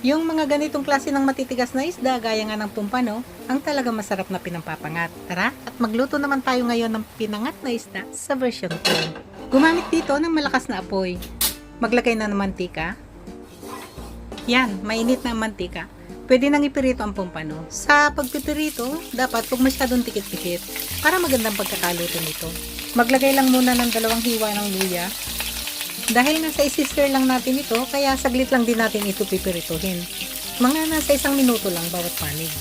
Yung mga ganitong klase ng matitigas na isda, gaya nga ng pumpano, ang talaga masarap na pinampapangat. Tara, at magluto naman tayo ngayon ng pinangat na isda sa version 2. Gumamit dito ng malakas na apoy. Maglagay na ng mantika. Yan, mainit na ang mantika. Pwede nang ipirito ang pumpano. Sa pagpipirito, dapat huwag masyadong tikit-tikit para magandang pagkakaluto nito. Maglagay lang muna ng 2 hiwa ng luya. Dahil nasa isi-stir lang natin ito, kaya saglit lang din natin ito pipirituhin. Mga nasa 1 minuto lang bawat panig.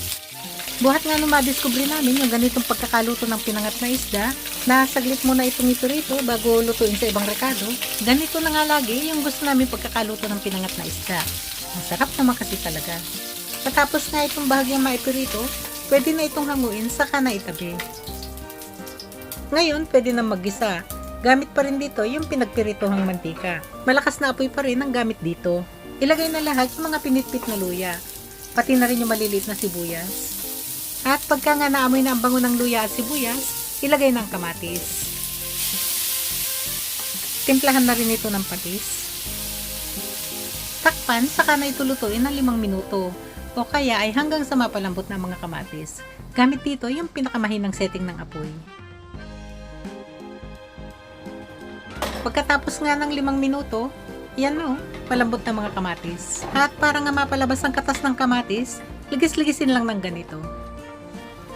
Buhat nga nung madiskubre namin yung ganitong pagkakaluto ng pinangat na isda, na saglit muna itong ipirito bago lutuin sa ibang rekado, ganito na nga lagi yung gusto namin pagkakaluto ng pinangat na isda. Masarap naman kasi talaga. Patapos nga itong bahagyang maipirito, pwede na itong hanguin saka na itabi. Ngayon, pwede na maggisa. Gamit pa rin dito yung pinagpiritohang mantika. Malakas na apoy pa rin ang gamit dito. Ilagay na lahat yung mga pinitpit na luya. Pati na rin yung maliliit na sibuyas. At pagka nga naamoy na ang bango ng luya at sibuyas, ilagay na ang kamatis. Timplahan na rin ito ng patis. Takpan, saka na ito lutuin ng 5 minuto. O kaya ay hanggang sa mapalambot na mga kamatis. Gamit dito yung pinakamahinang setting ng apoy. Pagkatapos nga ng 5 minuto, yan o, palambot na mga kamatis. At para nga mapalabas ang katas ng kamatis, ligis-ligisin lang ng ganito.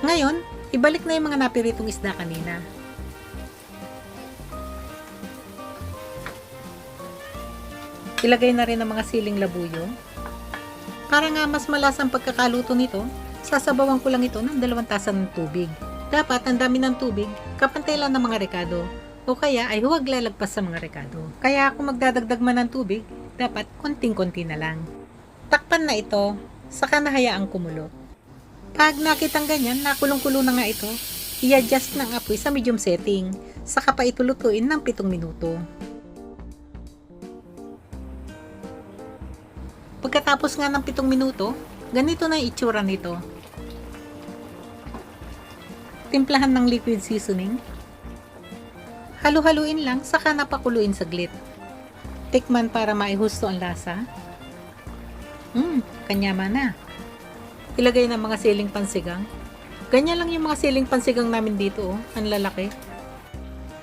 Ngayon, ibalik na yung mga napiritong isda kanina. Ilagay na rin ang mga siling labuyo. Para nga mas malasang pagkakaluto nito, sasabawan ko lang ito ng 2 tasa ng tubig. Dapat ang dami ng tubig, kapantay lang ng mga rekado. O kaya ay huwag lalagpas sa mga rekado. Kaya kung magdadagdag man ng tubig, dapat konting-konti na lang. Takpan na ito, saka na hayaang kumulo. Pag nakitang ganyan, nakulong-kulo na nga ito, i-adjust ng apoy sa medium setting, saka pa ito lutuin ng 7 minuto. Pagkatapos nga ng 7 minuto, ganito na yung itsura nito. Timplahan ng liquid seasoning. Halu-haluin lang, saka napakuluin saglit. Tikman para maihusto ang lasa. Kanyama na. Ilagay ng mga siling pansigang. Ganyan lang yung mga siling pansigang namin dito, oh. Ang lalaki.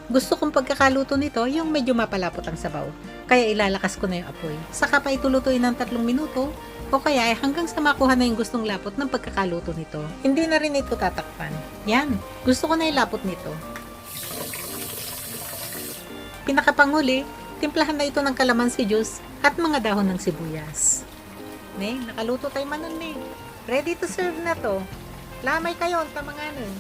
Gusto kong pagkakaluto nito yung medyo mapalapot ang sabaw. Kaya ilalakas ko na yung apoy. Saka pa ito lutuin ng 3 minuto, o kaya ay hanggang sa makuha na yung gustong lapot ng pagkakaluto nito. Hindi na rin ito tatakpan. Yan, gusto ko na yung lapot nito. Pinakapanghuli, timplahan na ito ng kalamansi juice at mga dahon ng sibuyas. Nakaluto tayo manon. Ready to serve na to. Lamay kayo, tamanganon.